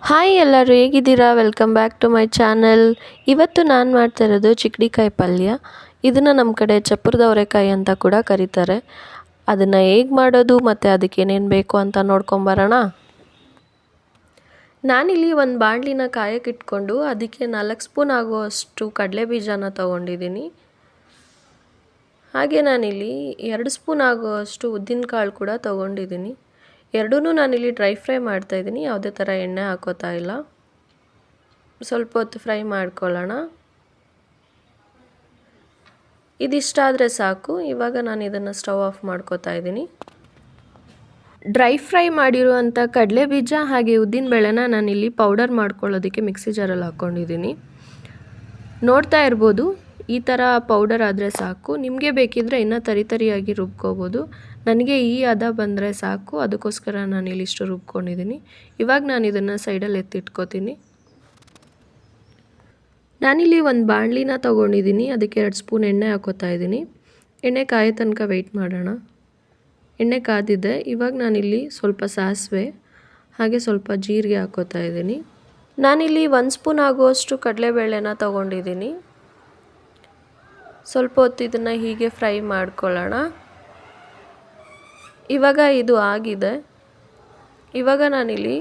Hi ಎಲ್ಲರೂ ಹೇಗಿದ್ದೀರಾ? Welcome back to my channel. ಇವತ್ತು ನಾನು ಮಾಡ್ತಾ ಇರೋದು ಚಿಕ್ಕಡಿಕಾಯಿ ಪಲ್ಯ. ಇದನ್ನು ನಮ್ಮ ಕಡೆ ಚಪ್ಪರದ ಅವರೆಕಾಯಿ ಅಂತ ಕೂಡ ಕರೀತಾರೆ. ಅದನ್ನು ಹೇಗೆ ಮಾಡೋದು ಮತ್ತು ಅದಕ್ಕೆ ಏನೇನು ಬೇಕು ಅಂತ ನೋಡ್ಕೊಂಬರೋಣ. ನಾನಿಲ್ಲಿ ಒಂದು ಬಾಣಲಿನ ಕಾಯಕ್ಕೆ ಇಟ್ಕೊಂಡು ಅದಕ್ಕೆ 4 ಸ್ಪೂನ್ ಆಗುವಷ್ಟು ಕಡಲೆ ಬೀಜನ ತೊಗೊಂಡಿದ್ದೀನಿ. ಹಾಗೆ ನಾನಿಲ್ಲಿ 2 ಸ್ಪೂನ್ ಆಗುವಷ್ಟು ಉದ್ದಿನಕಾಳು ಕೂಡ ತೊಗೊಂಡಿದ್ದೀನಿ. ಎರಡೂ ನಾನಿಲ್ಲಿ ಡ್ರೈ ಫ್ರೈ ಮಾಡ್ತಾಯಿದ್ದೀನಿ, ಯಾವುದೇ ಥರ ಎಣ್ಣೆ ಹಾಕೋತಾ ಇಲ್ಲ. ಸ್ವಲ್ಪ ಹೊತ್ತು ಫ್ರೈ ಮಾಡ್ಕೊಳ್ಳೋಣ. ಇದಿಷ್ಟಾದರೆ ಸಾಕು. ಇವಾಗ ನಾನು ಇದನ್ನು ಸ್ಟವ್ ಆಫ್ ಮಾಡ್ಕೋತಾ ಇದ್ದೀನಿ. ಡ್ರೈ ಫ್ರೈ ಮಾಡಿರುವಂಥ ಕಡಲೆ ಬೀಜ ಹಾಗೆ ಉದ್ದಿನಬೇಳೆನ ನಾನಿಲ್ಲಿ ಪೌಡರ್ ಮಾಡ್ಕೊಳ್ಳೋದಕ್ಕೆ ಮಿಕ್ಸಿ ಜಾರಲ್ಲಿ ಹಾಕ್ಕೊಂಡಿದ್ದೀನಿ. ನೋಡ್ತಾ ಇರ್ಬೋದು, ಈ ಥರ ಪೌಡರ್ ಆದರೆ ಸಾಕು. ನಿಮಗೆ ಬೇಕಿದ್ದರೆ ಇನ್ನೂ ತರಿಯಾಗಿ ರುಬ್ಕೋಬೋದು. ನನಗೆ ಈ ಹದ ಬಂದರೆ ಸಾಕು, ಅದಕ್ಕೋಸ್ಕರ ನಾನಿಲ್ಲಿ ಇಷ್ಟು ರುಬ್ಕೊಂಡಿದ್ದೀನಿ. ಇವಾಗ ನಾನು ಇದನ್ನು ಸೈಡಲ್ಲಿ ಎತ್ತಿಟ್ಕೋತೀನಿ. ನಾನಿಲ್ಲಿ ಒಂದು ಬಾಣಲಿನ ತೊಗೊಂಡಿದ್ದೀನಿ, ಅದಕ್ಕೆ 2 ಸ್ಪೂನ್ ಎಣ್ಣೆ ಹಾಕೋತಾ ಇದ್ದೀನಿ. ಎಣ್ಣೆ ಕಾಯೋ ತನಕ ವೆಯ್ಟ್ ಮಾಡೋಣ. ಎಣ್ಣೆ ಕಾದಿದೆ. ಇವಾಗ ನಾನಿಲ್ಲಿ ಸ್ವಲ್ಪ ಸಾಸಿವೆ ಹಾಗೆ ಸ್ವಲ್ಪ ಜೀರಿಗೆ ಹಾಕೋತಾ ಇದ್ದೀನಿ. ನಾನಿಲ್ಲಿ 1 ಸ್ಪೂನ್ ಆಗುವಷ್ಟು ಕಡಲೆಬೇಳೆನ ತೊಗೊಂಡಿದ್ದೀನಿ. ಸ್ವಲ್ಪ ಹೊತ್ತು ಇದನ್ನು ಹೀಗೆ ಫ್ರೈ ಮಾಡ್ಕೊಳ್ಳೋಣ. ಇವಾಗ ಇದು ಆಗಿದೆ. ಇವಾಗ ನಾನಿಲ್ಲಿ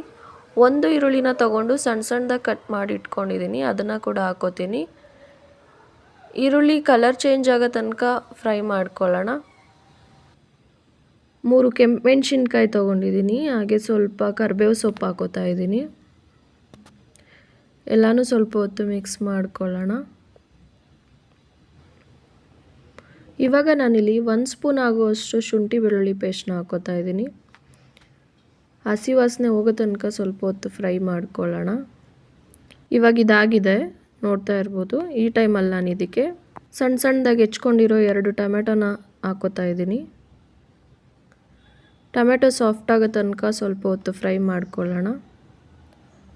1 ಈರುಳ್ಳಿನ ತೊಗೊಂಡು ಸಣ್ಣದಾಗಿ ಕಟ್ ಮಾಡಿ ಇಟ್ಕೊಂಡಿದ್ದೀನಿ, ಅದನ್ನು ಕೂಡ ಹಾಕೋತೀನಿ. ಈರುಳ್ಳಿ ಕಲರ್ ಚೇಂಜ್ ಆಗೋ ತನಕ ಫ್ರೈ ಮಾಡ್ಕೊಳ್ಳೋಣ. 3 ಕೆಂಪುಮೆಣಸಿನ್ಕಾಯಿ ತೊಗೊಂಡಿದ್ದೀನಿ, ಹಾಗೆ ಸ್ವಲ್ಪ ಕರಿಬೇವು ಸೊಪ್ಪು ಹಾಕೋತಾ ಇದ್ದೀನಿ. ಎಲ್ಲನೂ ಸ್ವಲ್ಪ ಹೊತ್ತು ಮಿಕ್ಸ್ ಮಾಡ್ಕೊಳ್ಳೋಣ. ಇವಾಗ ನಾನಿಲ್ಲಿ 1 ಸ್ಪೂನ್ ಆಗುವಷ್ಟು ಶುಂಠಿ ಬೆಳ್ಳುಳ್ಳಿ ಪೇಸ್ಟ್ನ ಹಾಕೋತಾ ಇದ್ದೀನಿ. ಹಸಿ ವಾಸನೆ ಹೋಗೋ ತನಕ ಸ್ವಲ್ಪ ಹೊತ್ತು ಫ್ರೈ ಮಾಡ್ಕೊಳ್ಳೋಣ. ಇವಾಗ ಇದಾಗಿದೆ, ನೋಡ್ತಾ ಇರ್ಬೋದು. ಈ ಟೈಮಲ್ಲಿ ನಾನು ಇದಕ್ಕೆ ಸಣ್ಣದಾಗಿ ಹೆಚ್ಕೊಂಡಿರೋ 2 ಟೊಮೆಟೊನ ಹಾಕೋತಾ ಇದ್ದೀನಿ. ಟೊಮೆಟೊ ಸಾಫ್ಟ್ ಆಗೋ ತನಕ ಸ್ವಲ್ಪ ಹೊತ್ತು ಫ್ರೈ ಮಾಡ್ಕೊಳ್ಳೋಣ.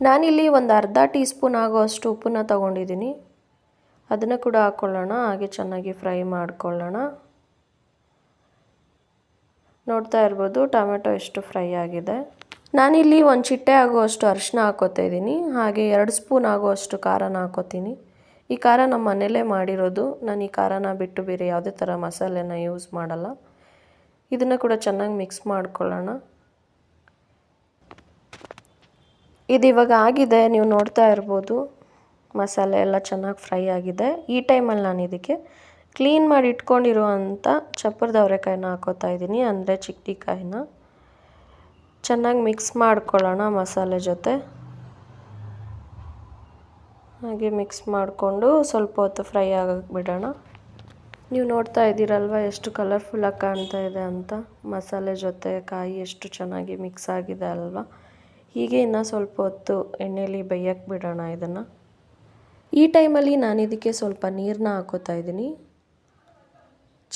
ನಾನಿಲ್ಲಿ ಒಂದು ಅರ್ಧ ಟೀ ಸ್ಪೂನ್ ಆಗುವಷ್ಟು ಉಪ್ಪನ್ನ ತೊಗೊಂಡಿದ್ದೀನಿ, ಅದನ್ನು ಕೂಡ ಹಾಕ್ಕೊಳ್ಳೋಣ. ಹಾಗೆ ಚೆನ್ನಾಗಿ ಫ್ರೈ ಮಾಡ್ಕೊಳ್ಳೋಣ. ನೋಡ್ತಾ ಇರ್ಬೋದು ಟೊಮೆಟೊ ಎಷ್ಟು ಫ್ರೈ ಆಗಿದೆ. ನಾನಿಲ್ಲಿ ಒಂದು ಚಿಟ್ಟೆ ಆಗುವಷ್ಟು ಅರಿಶಿನ ಹಾಕೋತಾ ಇದ್ದೀನಿ, ಹಾಗೆ 2 ಸ್ಪೂನ್ ಆಗುವಷ್ಟು ಖಾರನ ಹಾಕೋತೀನಿ. ಈ ಖಾರ ನಮ್ಮ ಮನೆಯಲ್ಲೇ ಮಾಡಿರೋದು. ನಾನು ಈ ಖಾರನ ಬಿಟ್ಟು ಬೇರೆ ಯಾವುದೇ ಥರ ಮಸಾಲೆನ ಯೂಸ್ ಮಾಡಲ್ಲ. ಇದನ್ನು ಕೂಡ ಚೆನ್ನಾಗಿ ಮಿಕ್ಸ್ ಮಾಡ್ಕೊಳ್ಳೋಣ. ಇದು ಇವಾಗ ಆಗಿದೆ, ನೀವು ನೋಡ್ತಾ ಇರ್ಬೋದು. ಮಸಾಲೆ ಎಲ್ಲ ಚೆನ್ನಾಗಿ ಫ್ರೈ ಆಗಿದೆ. ಈ ಟೈಮಲ್ಲಿ ನಾನು ಇದಕ್ಕೆ ಕ್ಲೀನ್ ಮಾಡಿ ಇಟ್ಕೊಂಡಿರುವಂಥ ಚಪ್ಪರದ ಅವರೆಕಾಯಿನ ಹಾಕೋತಾ ಇದ್ದೀನಿ, ಅಂದರೆ ಚಿಕ್ಕಡಿಕಾಯಿನ. ಚೆನ್ನಾಗಿ ಮಿಕ್ಸ್ ಮಾಡ್ಕೊಳ್ಳೋಣ ಮಸಾಲೆ ಜೊತೆ. ಹಾಗೆ ಮಿಕ್ಸ್ ಮಾಡಿಕೊಂಡು ಸ್ವಲ್ಪ ಹೊತ್ತು ಫ್ರೈ ಆಗಕ್ಕೆ ಬಿಡೋಣ. ನೀವು ನೋಡ್ತಾ ಇದ್ದೀರಲ್ವ ಎಷ್ಟು ಕಲರ್ಫುಲ್ಲಾಗಿ ಕಾಣ್ತಾ ಇದೆ ಅಂತ. ಮಸಾಲೆ ಜೊತೆ ಕಾಯಿ ಎಷ್ಟು ಚೆನ್ನಾಗಿ ಮಿಕ್ಸ್ ಆಗಿದೆ ಅಲ್ವಾ. ಹೀಗೆ ಇನ್ನೂ ಸ್ವಲ್ಪ ಹೊತ್ತು ಎಣ್ಣೆಯಲ್ಲಿ ಬೇಯಕ್ಕೆ ಬಿಡೋಣ ಇದನ್ನು. ಈ ಟೈಮಲ್ಲಿ ನಾನು ಇದಕ್ಕೆ ಸ್ವಲ್ಪ ನೀರನ್ನ ಹಾಕೋತಾ ಇದ್ದೀನಿ.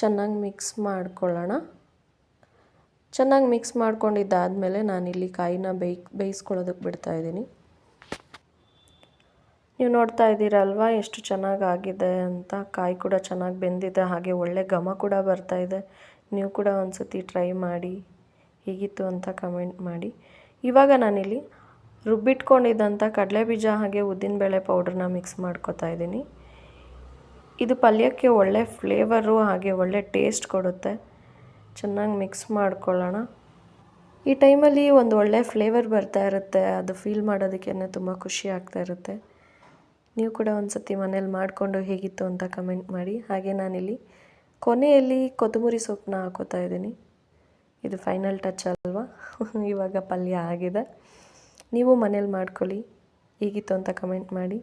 ಚೆನ್ನಾಗಿ ಮಿಕ್ಸ್ ಮಾಡ್ಕೊಳ್ಳೋಣ. ಚೆನ್ನಾಗಿ ಮಿಕ್ಸ್ ಮಾಡ್ಕೊಂಡಿದ್ದಾದಮೇಲೆ ನಾನಿಲ್ಲಿ ಕಾಯಿನ ಬೇಯಿಸ್ಕೊಳ್ಳೋದಕ್ಕೆ ಬಿಡ್ತಾಯಿದ್ದೀನಿ. ನೀವು ನೋಡ್ತಾ ಇದ್ದೀರಲ್ವ ಎಷ್ಟು ಚೆನ್ನಾಗಾಗಿದೆ ಅಂತ. ಕಾಯಿ ಕೂಡ ಚೆನ್ನಾಗಿ ಬೆಂದಿದೆ, ಹಾಗೆ ಒಳ್ಳೆ ಘಮ ಕೂಡ ಬರ್ತಾಯಿದೆ. ನೀವು ಕೂಡ ಒಂದು ಸತಿ ಟ್ರೈ ಮಾಡಿ, ಹೇಗಿತ್ತು ಅಂತ ಕಮೆಂಟ್ ಮಾಡಿ. ಇವಾಗ ನಾನಿಲ್ಲಿ ರುಬ್ಬಿಟ್ಕೊಂಡಿದ್ದಂಥ ಕಡಲೆಬೀಜ ಹಾಗೆ ಉದ್ದಿನಬೇಳೆ ಪೌಡ್ರನ್ನ ಮಿಕ್ಸ್ ಮಾಡ್ಕೋತಾ ಇದ್ದೀನಿ. ಇದು ಪಲ್ಯಕ್ಕೆ ಒಳ್ಳೆ ಫ್ಲೇವರು ಹಾಗೆ ಒಳ್ಳೆ ಟೇಸ್ಟ್ ಕೊಡುತ್ತೆ. ಚೆನ್ನಾಗಿ ಮಿಕ್ಸ್ ಮಾಡ್ಕೊಳ್ಳೋಣ. ಈ ಟೈಮಲ್ಲಿ ಒಂದು ಒಳ್ಳೆ ಫ್ಲೇವರ್ ಬರ್ತಾ ಇರುತ್ತೆ, ಅದು ಫೀಲ್ ಮಾಡೋದಕ್ಕೆ ತುಂಬ ಖುಷಿ ಆಗ್ತಾ ಇರುತ್ತೆ. ನೀವು ಕೂಡ ಒಂದು ಸತಿ ಮನೇಲಿ ಮಾಡಿಕೊಂಡು ಹೇಗಿತ್ತು ಅಂತ ಕಮೆಂಟ್ ಮಾಡಿ. ಹಾಗೆ ನಾನಿಲ್ಲಿ ಕೊನೆಯಲ್ಲಿ ಕೊತ್ತಂಬರಿ ಸೊಪ್ಪನ್ನ ಹಾಕೋತಾ ಇದ್ದೀನಿ. ಇದು ಫೈನಲ್ ಟಚ್ ಅಲ್ವಾ. ಇವಾಗ ಪಲ್ಯ ಆಗಿದೆ. ನೀವು ಮನೇಲಿ ಮಾಡ್ಕೊಳ್ಳಿ, ಹೇಗಿತ್ತು ಅಂತ ಕಮೆಂಟ್ ಮಾಡಿ.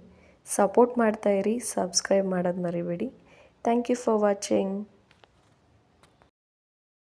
ಸಪೋರ್ಟ್ ಮಾಡ್ತಾಯಿರಿ, ಸಬ್ಸ್ಕ್ರೈಬ್ ಮಾಡೋದು ಮರಿಬೇಡಿ. Thank you for watching.